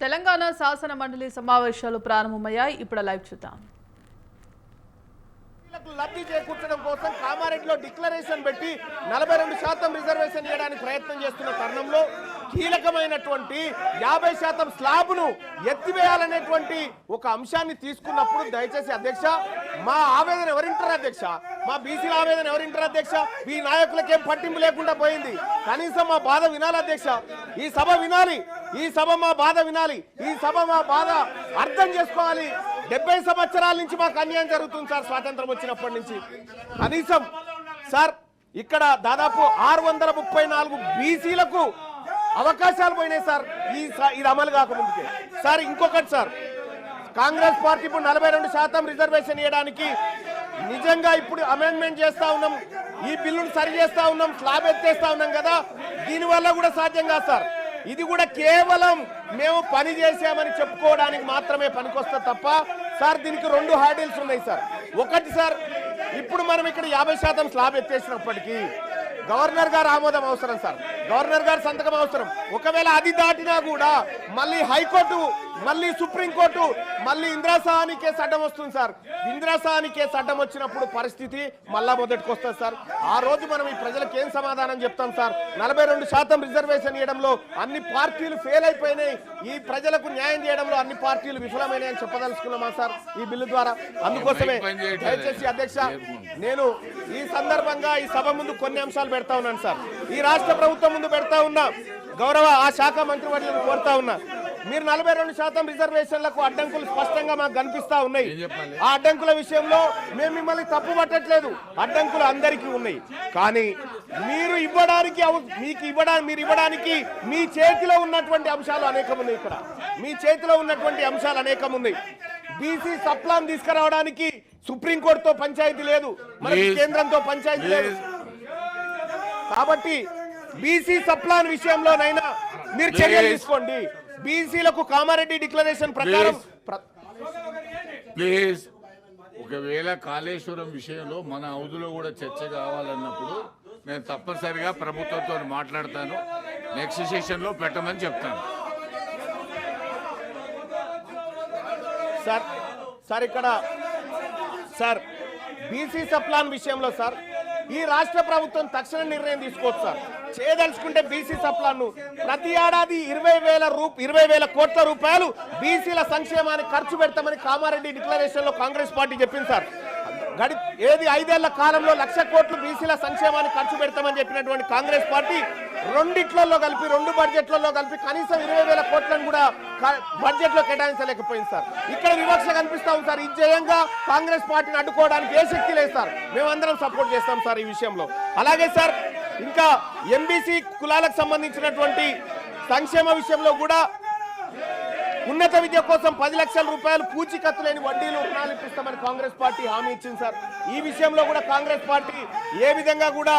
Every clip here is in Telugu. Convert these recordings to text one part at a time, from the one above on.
తెలంగాణ శాసన మండలి సమావేశాలు ప్రారంభమయ్యాయి. ఇప్పుడు లైవ్ చూద్దాం. లబ్ధి చేకూర్చడం కోసం కామారెడ్డిలో డిక్లరేషన్ పెట్టి 42% రిజర్వేషన్ చేయడానికి ప్రయత్నం చేస్తున్న తరుణంలో కీలకమైనటువంటి 50% స్లాబ్ను ఎత్తివేయాలనేటువంటి ఒక అంశాన్ని తీసుకున్నప్పుడు దయచేసి అధ్యక్ష మా ఆవేదన ఎవరింటారు అధ్యక్ష, మా బీసీల ఆవేదన ఎవరింటారు అధ్యక్ష? ఈ నాయకులకేం పట్టింపు లేకుండా పోయింది. కనీసం మా బాధ వినాలి అధ్యక్ష. ఈ సభ వినాలి, ఈ సభ మా బాధ వినాలి, ఈ సభ మా బాధ అర్థం చేసుకోవాలి. 70 సంవత్సరాల నుంచి మాకు అన్యాయం జరుగుతుంది సార్. స్వాతంత్రం వచ్చినప్పటి నుంచి కనీసం సార్ ఇక్కడ దాదాపు 634 బీసీలకు అవకాశాలు పోయినాయి సార్ ఇది అమలు కాకముందుకే. సార్ ఇంకొకటి సార్, కాంగ్రెస్ పార్టీ ఇప్పుడు 42% రిజర్వేషన్ ఇవ్వడానికి నిజంగా ఇప్పుడు అమెండ్మెంట్ చేస్తా ఉన్నాం, ఈ బిల్లును సరి చేస్తా ఉన్నాం, స్లాబ్ ఎత్తేస్తా ఉన్నాం కదా, దీనివల్ల కూడా సాధ్యం కాదు సార్. ఇది కూడా కేవలం మేము పని చేసామని చెప్పుకోవడానికి మాత్రమే పనికొస్తుంది తప్ప సార్ దీనికి 2 హ్యాండిల్స్ ఉన్నాయి సార్. ఒకటి సార్, ఇప్పుడు మనం ఇక్కడ 50% స్లాబ్ ఎత్తేసినప్పటికీ గవర్నర్ గారు ఆమోదం అవసరం సార్, గవర్నర్ గారు సంతకం అవసరం. ఒకవేళ అది దాటినా కూడా మళ్ళీ హైకోర్టు, మళ్ళీ సుప్రీంకోర్టు, మళ్ళీ ఇందిరాసహాని కేసు అడ్డం వస్తుంది సార్. ఇందిరాసహాని కేసు అడ్డం వచ్చినప్పుడు పరిస్థితి మళ్ళా మొదటికి వస్తుంది సార్. ఆ రోజు మనం ఈ ప్రజలకు ఏం సమాధానం చెప్తాం సార్? 42% రిజర్వేషన్ ఇవ్వడంలో అన్ని పార్టీలు ఫెయిల్ అయిపోయినాయి, ఈ ప్రజలకు న్యాయం చేయడంలో అన్ని పార్టీలు విఫలమైనాయని చెప్పదలుచుకున్నామా సార్ ఈ బిల్లు ద్వారా? అందుకోసమే దయచేసి అధ్యక్ష నేను ఈ సందర్భంగా ఈ సభ ముందు కొన్ని అంశాలు పెడతా ఉన్నాను సార్. ఈ రాష్ట్ర ప్రభుత్వం ముందు పెడతా ఉన్నా, గౌరవ ఆ శాఖ మంత్రివర్యులను కోరుతా ఉన్నా, మీరు 42% రిజర్వేషన్లకు అడ్డంకులు స్పష్టంగా మాకు కనిపిస్తా ఉన్నాయి. ఆ అడ్డంకుల విషయంలో మేము మిమ్మల్ని తప్పు పట్టట్లేదు, అడ్డంకులు అందరికీ ఉన్నాయి. కానీ మీరు ఇవ్వడానికి మీ చేతిలో ఉన్నటువంటి అంశాలు అనేకం ఉన్నాయి. ఇక్కడ మీ చేతిలో ఉన్నటువంటి అంశాలు అనేకం ఉన్నాయి. బీసీ సప్లాన్ తీసుకురావడానికి సుప్రీంకోర్టుతో పంచాయతీ లేదు, మరి కేంద్రంతో పంచాయతీ లేదు. కాబట్టి బీసీ సప్లాన్ విషయంలోనైనా మీరు చర్యలు తీసుకోండి. బీసీలకు కామారెడ్డి డిక్లరేషన్ ప్రకారం ప్లీజ్, ఒకవేళ కాళేశ్వరం విషయంలో మన హౌదులో కూడా చర్చ కావాలన్నప్పుడు నేను తప్పనిసరిగా ప్రభుత్వంతో మాట్లాడతాను, నెక్స్ట్ సెషన్ లో పెట్టమని చెప్తాను. సార్ ఇక్కడ సార్ బీసీ సప్లాన్ విషయంలో సార్ ఈ రాష్ట్ర ప్రభుత్వం తక్షణ నిర్ణయం తీసుకోవచ్చు సార్. చేయదలుచుకుంటే బీసీ సప్లాన్ ప్రతి ఏడాది 20,000 కోట్ల రూపాయలు బీసీల సంక్షేమానికి ఖర్చు పెడతామని కామారెడ్డి డిక్లరేషన్ లో కాంగ్రెస్ పార్టీ చెప్పింది సార్. 5 ఏళ్ల కాలంలో 1,00,000 కోట్లు బీసీల సంక్షేమానికి ఖర్చు పెడతామని చెప్పినటువంటి కాంగ్రెస్ పార్టీ 2 బడ్జెట్లలో కలిపి కనీసం 20,000 కోట్లను కూడా బడ్జెట్ లో కేటాయించలేకపోయింది సార్. ఇక్కడ వివక్ష కనిపిస్తా ఉంది సార్. ఈ జయంగా కాంగ్రెస్ పార్టీని అడ్డుకోవడానికి ఏ శక్తి లేదు సార్. మేమందరం సపోర్ట్ చేస్తాం సార్ ఈ విషయంలో. అలాగే సార్ ఇంకా ఎంబీసీ కులాలకు సంబంధించినటువంటి సంక్షేమ విషయంలో కూడా ఉన్నత విద్య కోసం 10 లక్షల రూపాయలు పూచీకత్తు లేని వడ్డీలు రుణాలు ఇప్పిస్తామని కాంగ్రెస్ పార్టీ హామీ ఇచ్చింది సార్. ఈ విషయంలో కూడా కాంగ్రెస్ పార్టీ ఏ విధంగా కూడా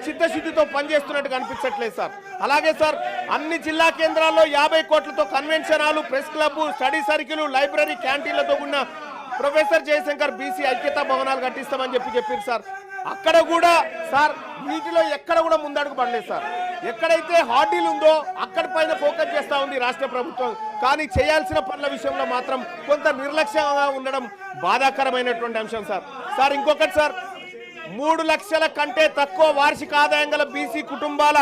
చిత్తశుద్ధితో పనిచేస్తున్నట్టు కనిపించట్లేదు సార్. అలాగే సార్ అన్ని జిల్లా కేంద్రాల్లో 50 కోట్లతో convention hall, press club, study circle, library, క్యాంటీన్లతో ఉన్న ప్రొఫెసర్ జయశంకర్ బీసీ ఐక్యతా భవనాలు కట్టిస్తామని చెప్పారు సార్. అక్కడ కూడా సార్ వీటిలో ఎక్కడ కూడా ముందడుగు పడలేదు సార్. ఎక్కడైతే హార్డీలు ఉందో అక్కడ పైన ఫోకస్ చేస్తూ ఉంది రాష్ట్ర ప్రభుత్వం. కానీ చేయాల్సిన పనుల విషయంలో మాత్రం కొంత నిర్లక్ష్యంగా ఉండడం బాధాకరమైనటువంటి అంశం సార్. ఇంకొకటి సార్, 3 లక్షల కంటే తక్కువ వార్షిక ఆదాయం గల బీసీ కుటుంబాల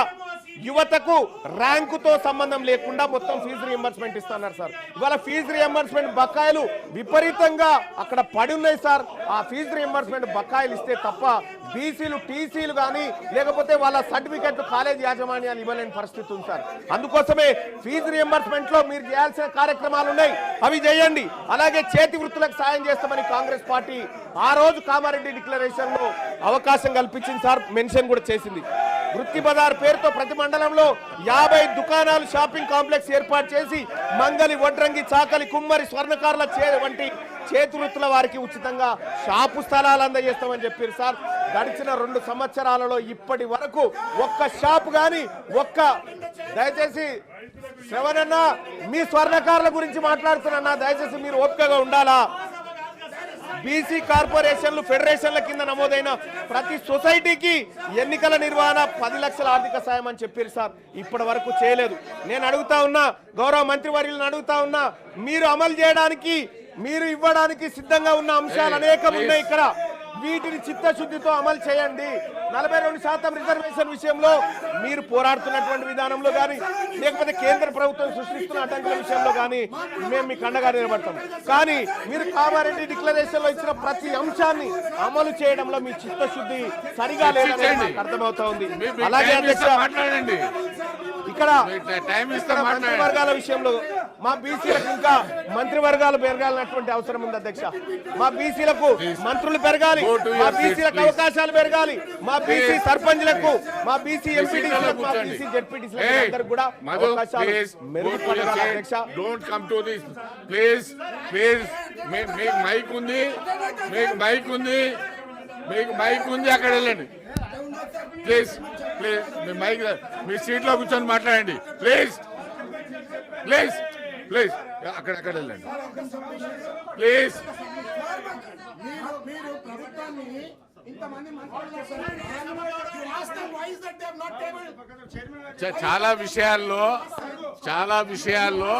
యువతకు ర్యాంకుతో సంబంధం లేకుండా మొత్తం ఫీజు రియంబర్స్మెంట్ ఇస్తున్నారు సార్. ఇవాళ ఫీజు రియంబర్స్మెంట్ బకాయిలు విపరీతంగా అక్కడ పడి ఉన్నాయి సార్. ఆ ఫీజు రియంబర్స్మెంట్ బకాయిలు ఇస్తే తప్ప బీసీలు టీసీలు కానీ లేకపోతే వాళ్ళ సర్టిఫికెట్లు కాలేజ్ యాజమాన్యాలు ఇవ్వలేని పరిస్థితి ఉంది సార్. అందుకోసమే ఫీజు రియంబర్స్మెంట్ లో మీరు చేయాల్సిన కార్యక్రమాలు ఉన్నాయి, అవి చేయండి. అలాగే చేతి వృత్తులకు సాయం చేస్తామని కాంగ్రెస్ పార్టీ ఆ రోజు కామారెడ్డి డిక్లరేషన్ లో అవకాశం కల్పించింది సార్, మెన్షన్ కూడా చేసింది. వృత్తి బజార్ పేరుతో ప్రతి మండలంలో 50 దుకాణాలు, షాపింగ్ కాంప్లెక్స్ ఏర్పాటు చేసి మంగలి, వడ్రంగి, చాకలి, కుమ్మరి, స్వర్ణకారుల వంటి చేతి వృత్తుల వారికి ఉచితంగా షాపు స్థలాలు అందజేస్తామని చెప్పారు సార్. గడిచిన 2 సంవత్సరాలలో ఇప్పటి వరకు ఒక్క షాపు కానీ దయచేసి శ్రవణన్న మీ స్వర్ణకారుల గురించి మాట్లాడుతున్నా, దయచేసి మీరు ఓపికగా ఉండాలా. బీసీ కార్పొరేషన్లు ఫెడరేషన్ల కింద నమోదైన ప్రతి సొసైటీకి ఎన్నికల నిర్వహణ 10 లక్షల ఆర్థిక సాయం అని చెప్పారు సార్. ఇప్పటి వరకు చేయలేదు. నేను అడుగుతా ఉన్నా, గౌరవ మంత్రివర్యులను అడుగుతా ఉన్నా, మీరు అమలు చేయడానికి, మీరు ఇవ్వడానికి సిద్ధంగా ఉన్న అంశాలు అనేకం ఉన్నాయి ఇక్కడ. వీటిని చిత్తశుద్ధితో అమలు చేయండి. 42% రిజర్వేషన్ విషయంలో మీరు పోరాడుతున్నటువంటి విధానంలో కానీ, లేకపోతే కేంద్ర ప్రభుత్వం సృష్టిస్తున్న అడ్డంకుల విషయంలో కానీ మేము మీకు అండగా నిలబడతాం. కానీ మీరు కామారెడ్డి డిక్లరేషన్ లో ఇచ్చిన ప్రతి అంశాన్ని అమలు చేయడంలో మీ చిత్తశుద్ధి సరిగా లేదని నాకు అర్థమవుతా ఉంది. అలాగే అధ్యక్ష, మాట్లాడండి. ఇక్కడ మంత్రివర్గాల విషయంలో మా బీసీలకు ఇంకా మంత్రివర్గాలు పెరగాలన్నటువంటి అవసరం ఉంది అధ్యక్ష. మా బీసీలకు మంత్రులు పెరగాలి, మా బీసీలకు అవకాశాలు పెరగాలి, మా బీసీ సర్పంచ్లకు, మా బీసీ ఎంపీటీసీలకు, మా బీసీ జెడ్పీటీసీలకు అందరికి కూడా అవకాశాలు మెరుగుపడాలి అధ్యక్ష. Don't come to this please. మీకు మైక్ ఉంది, మీకు మైక్ ఉంది, మీకు మైక్ ఉంది, అక్కడ వెళ్ళండి ప్లీజ్. ప్లీజ్ మీ మైక్ మీ సీట్లో కూర్చొని మాట్లాడండి ప్లీజ్. ప్లీజ్ ప్లీజ్ అక్కడ వెళ్ళండి ప్లీజ్. చాలా విషయాల్లో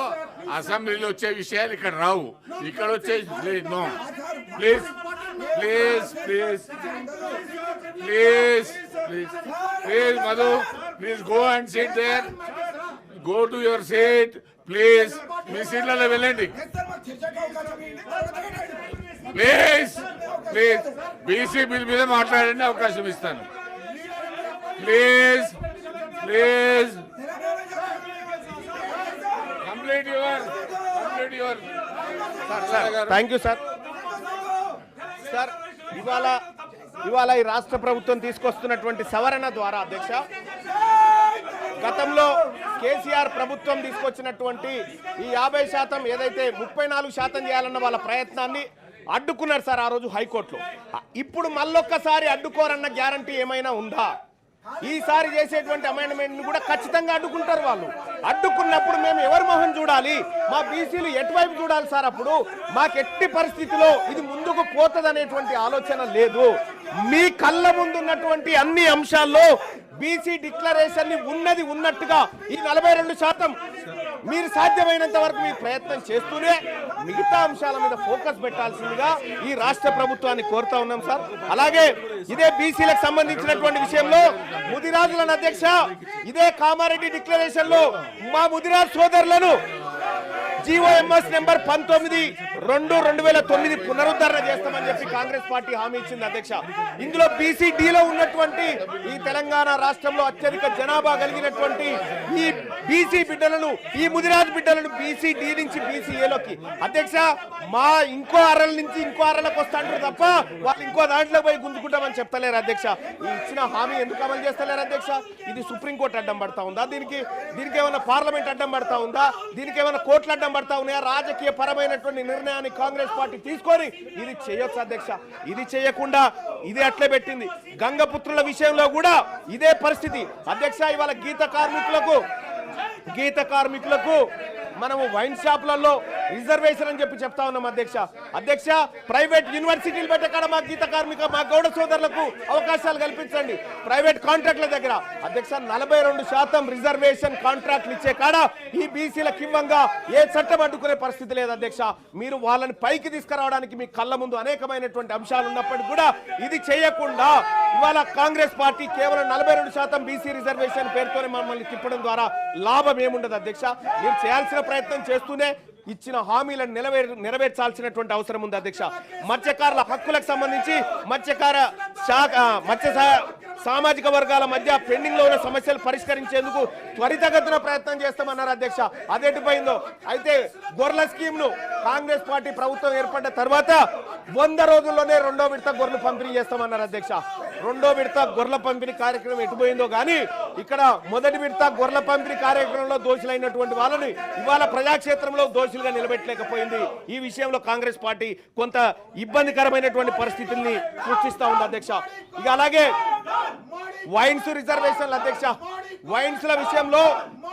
అసెంబ్లీలో వచ్చే విషయాలు ఇక్కడ రావు, ఇక్కడ వచ్చే no. Please please please please please please Madhu, please go and sit there. Go to your seat please. మీ సీట్లలో వెళ్ళండి ప్లీజ్. ప్లీజ్ బీసీ బిల్ మీద మాట్లాడండి, అవకాశం ఇస్తాను please. Please complete your thank you sir. Sir ఇవాళ ఈ రాష్ట్ర ప్రభుత్వం తీసుకొస్తున్నటువంటి సవరణ ద్వారా అధ్యక్ష, గతంలో కేసీఆర్ ప్రభుత్వం తీసుకొచ్చినటువంటి ఈ 50% ఏదైతే 34% చేయాలన్న వాళ్ళ ప్రయత్నాన్ని అడ్డుకున్నారు సార్ ఆ రోజు హైకోర్టులో. ఇప్పుడు మళ్ళొక్కసారి అడ్డుకోరన్న గ్యారంటీ ఏమైనా ఉందా? ఈసారి చేసేటువంటి అమెండ్మెంట్ కూడా ఖచ్చితంగా అడ్డుకుంటారు వాళ్ళు. అడ్డుకున్నప్పుడు మేము ఎవరి మొహం చూడాలి? మా బీసీలు ఎటువైపు చూడాలి సార్? అప్పుడు మాకు ఎట్టి పరిస్థితిలో ఇది ముందుకు పోతుందనేటువంటి ఆలోచన లేదు. మీ కళ్ళ ముందున్నటువంటి అన్ని అంశాల్లో బీసీ డిక్లరేషన్ ని ఉన్నది ఉన్నట్టుగా ఈ 42% మీరు సాధ్యమైనంత వరకు మీ ప్రయత్నం చేస్తూనే మిగతా అంశాల మీద ఫోకస్ పెట్టాల్సిందిగా ఈ రాష్ట్ర ప్రభుత్వాన్ని కోరుతా ఉన్నాం సార్. అలాగే ఇదే బీసీలకు సంబంధించినటువంటి విషయంలో ముదిరాజులను అధ్యక్ష, ఇదే కామారెడ్డి డిక్లరేషన్ లో మా ముదిరాజ్ సోదరులను జీఓఎంఎస్ నెంబర్ 19/2/2009 పునరుద్ధరణ చేస్తామని చెప్పి కాంగ్రెస్ పార్టీ హామీ ఇచ్చింది అధ్యక్ష. ఇందులో బీసీడీలో ఉన్నటువంటి ఈ తెలంగాణ రాష్ట్రంలో అత్యధిక జనాభా కలిగినటువంటి ఈ బీసీ బిడ్డలను, ఈ ముదిరాజ్ బిడ్డలను బీసీడీ నుంచి బీసీఏలోకి అధ్యక్ష మా ఇంకో అరల నుంచి ఇంకో అరలకు వస్తాంటారు తప్ప వాళ్ళు ఇంకో దాంట్లో పోయి గుంజుకుంటామని చెప్తలేరు అధ్యక్ష. ఈ ఇచ్చిన హామీ ఎందుకు అమలు చేస్తలేరు అధ్యక్ష? ఇది సుప్రీంకోర్టు అడ్డం పడతా ఉందా? దీనికి ఏమైనా పార్లమెంట్ అడ్డం పడతా ఉందా? దీనికి ఏమైనా కోర్టులు అడ్డం పడతా ఉన్నాయా? రాజకీయ పరమైనటువంటి నిర్ణయాన్ని కాంగ్రెస్ పార్టీ తీసుకొని ఇది చేయొచ్చు అధ్యక్ష. ఇది చేయకుండా ఇది అట్లే పెట్టింది. గంగపుత్రుల విషయంలో కూడా ఇదే పరిస్థితి అధ్యక్ష. ఇవాళ గీత కార్మికులకు మనము వైన్ షాప్లలో రిజర్వేషన్ అని చెప్పి చెప్తా ఉన్నాం అధ్యక్ష. ప్రైవేట్ యూనివర్సిటీలు పెట్టే కాడ మా గీత కార్మిక, మా గౌడ సోదరులకు అవకాశాలు కల్పించండి. ప్రైవేట్ కాంట్రాక్ట్ల దగ్గర అధ్యక్ష 42% రిజర్వేషన్ కాంట్రాక్ట్లు ఇచ్చే కాడ ఈ బీసీలకు ఇవ్వంగా ఏ చట్టం అడ్డుకునే పరిస్థితి లేదు అధ్యక్ష. మీరు వాళ్ళని పైకి తీసుకురావడానికి మీ కళ్ళ ముందు అనేకమైనటువంటి అంశాలు ఉన్నప్పటికీ కూడా ఇది చేయకుండా ఇవాళ కాంగ్రెస్ పార్టీ కేవలం 42% బీసీ రిజర్వేషన్ పేరుతోనే మమ్మల్ని తిప్పడం ద్వారా లాభం ఏముండదు అధ్యక్ష. మీరు చేయాల్సిన ప్రయత్నం చేస్తూనే ఇచ్చిన హామీలను నెరవేర్చాల్సినటువంటి అవసరం ఉంది అధ్యక్ష. మత్స్యకారుల హక్కులకు సంబంధించి మత్స్య సామాజిక వర్గాల మధ్య పెండింగ్ లో ఉన్న సమస్యలు పరిష్కరించేందుకు త్వరితగతిన ప్రయత్నం చేస్తామన్నారు అధ్యక్ష. అదెటుపోయిందో అయితే గొర్రెల స్కీమ్ ను కాంగ్రెస్ పార్టీ ప్రభుత్వం ఏర్పడ్డ తర్వాత 100 రోజుల్లోనే 2వ విడత గొర్రెలు పంపిణీ చేస్తామన్నారు అధ్యక్ష. రెండో విడత గొర్రెల పంపిణీ కార్యక్రమం ఎటుపోయిందో కానీ ఇక్కడ మొదటి విడత గొర్రెల పంపిణీ కార్యక్రమంలో దోషులైనటువంటి వాళ్ళని ఇవాళ ప్రజాక్షేత్రంలో దోషులుగా నిలబెట్టలేకపోయింది. ఈ విషయంలో కాంగ్రెస్ పార్టీ కొంత ఇబ్బందికరమైనటువంటి పరిస్థితుల్ని సృష్టిస్తా ఉంది అధ్యక్ష. ఇక అలాగే వైన్స్ రిజర్వేషన్లు అధ్యక్ష, వైన్స్ల విషయంలో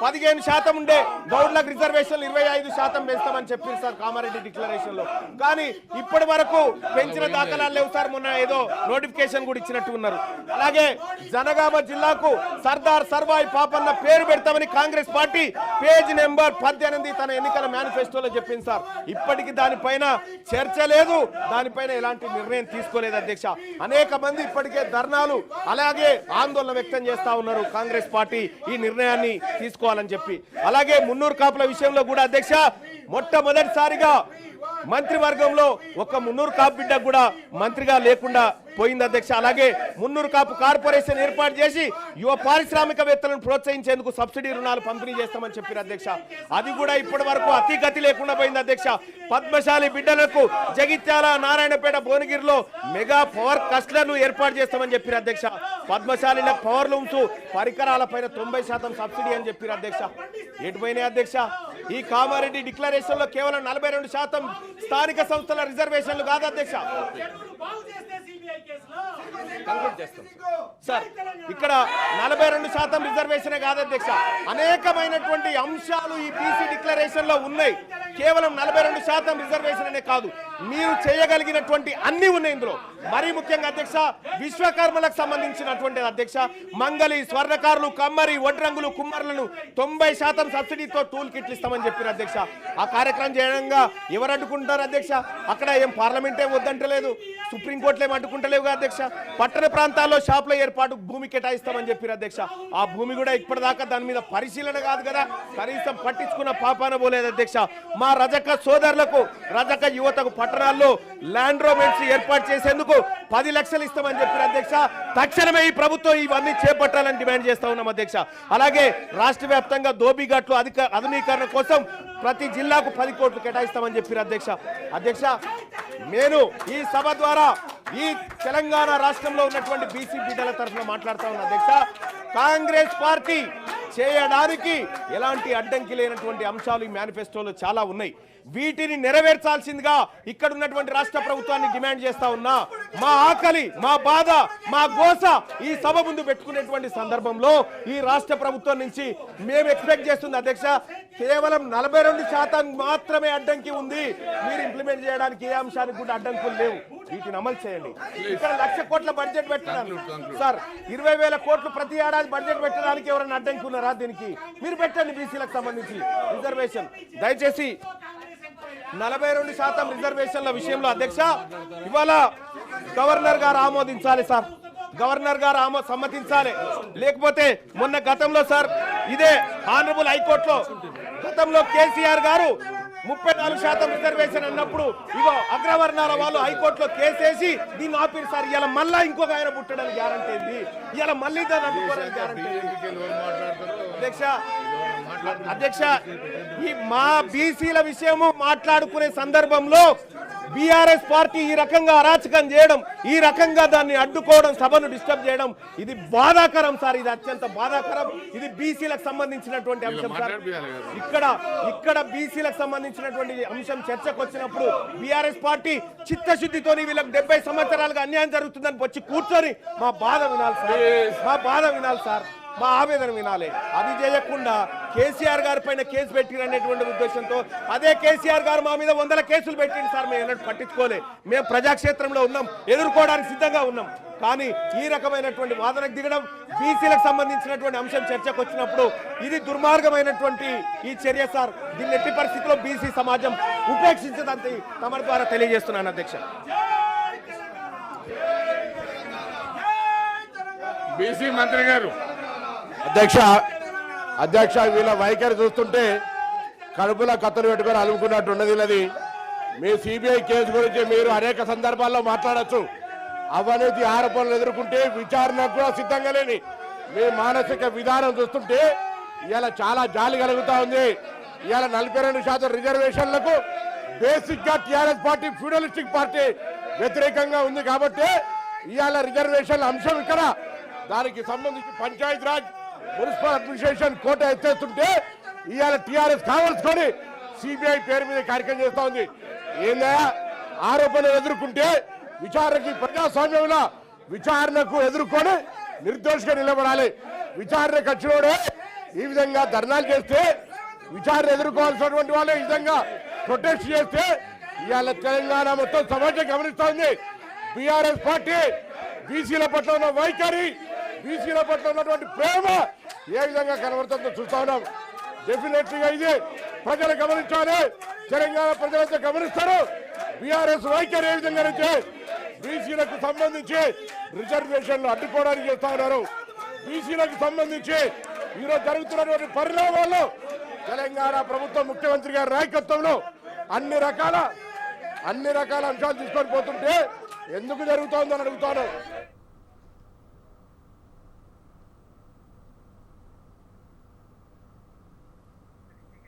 15% ఉండే గౌడ్లకు రిజర్వేషన్లు 25% పెంచుతామని చెప్పారు సార్ కామారెడ్డి డిక్లరేషన్ లో. కానీ ఇప్పటి వరకు పెంచిన దాఖలాలు లేవు సార్. మొన్న ఏదో నోటిఫికేషన్ కూడా ఇచ్చినట్టు ఉన్నారు. అలాగే జనగామ జిల్లాకు సర్దార్ సర్వాయి పాపన్న పేరు పెడతామని కాంగ్రెస్ పార్టీ పేజ్ నెంబర్ 18 తన ఎన్నికల మేనిఫెస్టోలో చెప్పింది సార్. ఇప్పటికి దానిపైన చర్చ లేదు, దానిపైన ఎలాంటి నిర్ణయం తీసుకోలేదు అధ్యక్ష. అనేక మంది ఇప్పటికే ధర్నాలు అలాగే ఆందోళన వ్యక్తం చేస్తా ఉన్నారు కాంగ్రెస్ పార్టీ ఈ నిర్ణయాన్ని తీసుకోవాలని చెప్పి. అలాగే మున్నూరు కాపుల విషయంలో కూడా అధ్యక్ష మొట్టమొదటిసారిగా మంత్రివర్గంలో ఒక మున్నూరు కాపు బిడ్డ కూడా మంత్రిగా లేకుండా పోయింది అధ్యక్ష. అలాగే మున్నూరు కాపు కార్పొరేషన్ ఏర్పాటు చేసి యువ పారిశ్రామికవేత్తలను ప్రోత్సహించేందుకు సబ్సిడీ రుణాలు పంపిణీ చేస్తామని చెప్పారు అధ్యక్ష. అది కూడా ఇప్పటి వరకు అతిగతి లేకుండా పోయింది అధ్యక్ష. పద్మశాలి బిడ్డలకు జగిత్యాల, నారాయణపేట, భువనగిరిలో మెగా పవర్ క్లస్టర్లు ఏర్పాటు చేస్తామని చెప్పారు అధ్యక్ష. పద్మశాలిలకు పవర్ లూమ్స్ పరికరాలపైన 90% సబ్సిడీ అని చెప్పారు అధ్యక్ష. ఎటుపోయినాయి అధ్యక్ష? ఈ కామారెడ్డి డిక్లరేషన్ లో కేవలం 42% స్థానిక సంస్థల రిజర్వేషన్లు కాదు అధ్యక్ష. సార్ ఇక్కడ 42% రిజర్వేషన్ కాదు అధ్యక్ష, అనేకమైనటువంటి అంశాలు ఈ బీసీ డిక్లరేషన్ లో ఉన్నాయి. కేవలం 42% రిజర్వేషన్ అనే కాదు, మీరు చేయగలిగినటువంటి అన్ని ఉన్నాయి ఇందులో. మరీ ముఖ్యంగా అధ్యక్ష విశ్వకర్మలకు సంబంధించినటువంటి అధ్యక్ష మంగళి, స్వర్ణకారులు, కమ్మరి, వడ్రంగులు, కుమ్మరులను 90% సబ్సిడీతో టూల్ కిట్లు ఇస్తామని చెప్పారు అధ్యక్ష. ఆ కార్యక్రమం చేయడంగా ఎవరు అడ్డుకుంటారు అధ్యక్ష? అక్కడ ఏం పార్లమెంటే వద్దంటలేదు, సుప్రీంకోర్టులు ఏం అడ్డుకుంటలేవుగా అధ్యక్ష. పట్టణ ప్రాంతాల్లో షాపుల ఏర్పాటు భూమి కేటాయిస్తామని చెప్పారు అధ్యక్ష. ఆ భూమి కూడా ఇప్పటిదాకా దాని మీద పరిశీలన కాదు కదా, కనీసం పట్టించుకున్న పాపాన పోలేదు అధ్యక్ష. మా రజక సోదరులకు, రజక యువతకు పట్టణాల్లో ల్యాండ్ రోమెంట్స్ ఏర్పాటు చేసేందుకు 10 లక్షలు ఇస్తామని చెప్పారు అధ్యక్ష. తక్షణమే ఈ ప్రభుత్వం ఇవన్నీ చేపట్టాలని డిమాండ్ చేస్తా ఉన్నాం అధ్యక్ష. అలాగే రాష్ట్ర వ్యాప్తంగా దోబిఘాట్లు ఆధునీకరణ కోసం ప్రతి జిల్లాకు 10 కోట్లు కేటాయిస్తామని చెప్పారు అధ్యక్ష. అధ్యక్ష నేను ఈ సభ ద్వారా ఈ తెలంగాణ రాష్ట్రంలో ఉన్నటువంటి బీసీ బిడ్డల తరఫున మాట్లాడుతా ఉన్నా అధ్యక్ష. కాంగ్రెస్ పార్టీ చేయడానికి ఎలాంటి అడ్డంకి లేనటువంటి అంశాలు ఈ మేనిఫెస్టోలో చాలా ఉన్నాయి. వీటిని నెరవేర్చాల్సిందిగా ఇక్కడ ఉన్నటువంటి రాష్ట్ర ప్రభుత్వాన్ని డిమాండ్ చేస్తా ఉన్నా. మా ఆకలి, మా బాధ, మా గోస ఈ సభ ముందు పెట్టుకునేటువంటి సందర్భంలో ఈ రాష్ట్ర ప్రభుత్వం నుంచి మేము ఎక్స్పెక్ట్ చేస్తుంది అధ్యక్ష, కేవలం 42% మాత్రమే అడ్డంకి ఉంది. మీరు ఇంప్లిమెంట్ చేయడానికి ఏ అంశానికి కూడా అడ్డంకులు లేవు. వీటిని అమలు చేయండి. ఇక్కడ 1,00,000 కోట్ల బడ్జెట్ పెట్టడానికి సార్ 20,000 కోట్లు ప్రతి ఏడాది బడ్జెట్ పెట్టడానికి ఎవరైనా అడ్డంకి ఉన్నారా? దీనికి మీరు పెట్టండి. బీసీలకు సంబంధించి రిజర్వేషన్ దయచేసి 42% రిజర్వేషన్ల విషయంలో అధ్యక్ష ఇవాళ గవర్నర్ గారు ఆమోదించాలి సార్. గవర్నర్ గారు సమ్మతించాలి. లేకపోతే మొన్న గతంలో సార్ ఇదే ఆనరబుల్ హైకోర్టులో గతంలో కేసీఆర్ గారు 34% రిజర్వేషన్ అన్నప్పుడు ఇగో అగ్రవర్ణాల వాళ్ళు హైకోర్టులో కేసేసి దీన్ని ఆపిరు సార్. ఇలా మళ్ళా ఇంకొక ఆయన పుట్టడానికి గ్యారంటీ ఏంది? ఇలా మళ్ళీ దాన్ని అడ్డుకోవడానికి గ్యారంటీ అధ్యక్ష ఈ మా బీసీల విషయము మాట్లాడుకునే సందర్భంలో బీఆర్ఎస్ పార్టీ ఈ రకంగా అరాచకం చేయడం, ఈ రకంగా దాన్ని అడ్డుకోవడం, సభను డిస్టర్బ్ చేయడం ఇది బాధాకరం సార్. ఇది అత్యంత బాధాకరం. ఇది బీసీలకు సంబంధించినటువంటి అంశం సార్. ఇక్కడ బీసీలకు సంబంధించినటువంటి అంశం చర్చకు వచ్చినప్పుడు బీఆర్ఎస్ పార్టీ చిత్తశుద్ధితో వీళ్ళకి 70 సంవత్సరాలుగా అన్యాయం జరుగుతుందని వచ్చి కూర్చొని మా బాధ వినాలి సార్, మా బాధ వినాలి సార్, మా ఆవేదన వినాలి. అది చేయకుండా కేసీఆర్ గారి పైన కేసు పెట్టిరనేటువంటి ఉద్దేశంతో అదే కేసీఆర్ గారు మా మీద 100 కేసులు పెట్టింది సార్. మేము ఎన్నడూ పట్టించుకోలే. మేము ప్రజాక్షేత్రంలో ఉన్నాం, ఎదుర్కోవడానికి సిద్ధంగా ఉన్నాం. కానీ ఈ రకమైనటువంటి వాదనకు దిగడం, బీసీలకు సంబంధించినటువంటి అంశం చర్చకు వచ్చినప్పుడు ఇది దుర్మార్గమైనటువంటి ఈ చర్య సార్. దీన్ని ఎట్టి పరిస్థితుల్లో బీసీ సమాజం ఉపేక్షించదంతే తమ ద్వారా తెలియజేస్తున్నాను అధ్యక్ష. బీసీ మంత్రి గారు అధ్యక్ష వీళ్ళ వైఖరి చూస్తుంటే కడుపులో కత్తులు పెట్టుకొని అలుముకున్నట్టు ఉన్నది. మీ సిబిఐ కేసు గురించి మీరు అనేక సందర్భాల్లో మాట్లాడచ్చు. అవినీతి ఆరోపణలు ఎదుర్కొంటే విచారణకు కూడా సిద్ధంగా లేని మీ మానసిక విధానం చూస్తుంటే ఇవాళ చాలా జాలి కలుగుతా ఉంది. ఇవాళ 42% రిజర్వేషన్లకు బేసిక్ గా టీఆర్ఎస్ పార్టీ ఫ్యూడలిస్టిక్ పార్టీ వ్యతిరేకంగా ఉంది కాబట్టి ఇవాళ రిజర్వేషన్ల అంశం ఇక్కడ దానికి సంబంధించి పంచాయత్ రాజ్ మున్సిపల్ అడ్మినిస్ట్రేషన్ కోట ఎత్తేస్తుంటే ఇవాళ టీఆర్ఎస్ కావాల్సుకొని సిబిఐ పేరు మీద కార్యక్రమం చేస్తా ఉంది. ఏందా ఆరోపణలు ఎదుర్కొంటే విచారణకి ప్రజాస్వామ్యంలో విచారణకు ఎదుర్కొని నిర్దోషిగా నిలబడాలి. విచారణకు వచ్చినోడే ఈ విధంగా ధర్నాలు చేస్తే విచారణ ఎదుర్కోవాల్సినటువంటి వాళ్ళు ఈ విధంగా ప్రొటెస్ట్ చేస్తే ఇవాళ తెలంగాణ మొత్తం సమాజం గమనిస్తా ఉంది. బీఆర్ఎస్ పార్టీ బీసీల పట్ల ఉన్న వైఖరి, బీసీల పట్ల ఉన్నటువంటి ప్రేమ ఏ విధంగా కనబడుతుందో చూస్తా ఉన్నాం. డెఫినెట్లీగా ఇది ప్రజలు గమనించాలి, తెలంగాణ ప్రజలంతా గమనిస్తారు. బీఆర్ఎస్ వైఖరి ఏ విధంగా అయితే బీసీలకు సంబంధించి రిజర్వేషన్లు అడ్డుకోవడానికి చేస్తా ఉన్నారు. బీసీలకు సంబంధించి ఈరోజు జరుగుతున్నటువంటి పరిణామాల్లో తెలంగాణ ప్రభుత్వం ముఖ్యమంత్రి గారి నాయకత్వంలో అన్ని రకాల అంశాలు తీసుకొని పోతుంటే ఎందుకు జరుగుతోందని అడుగుతాను.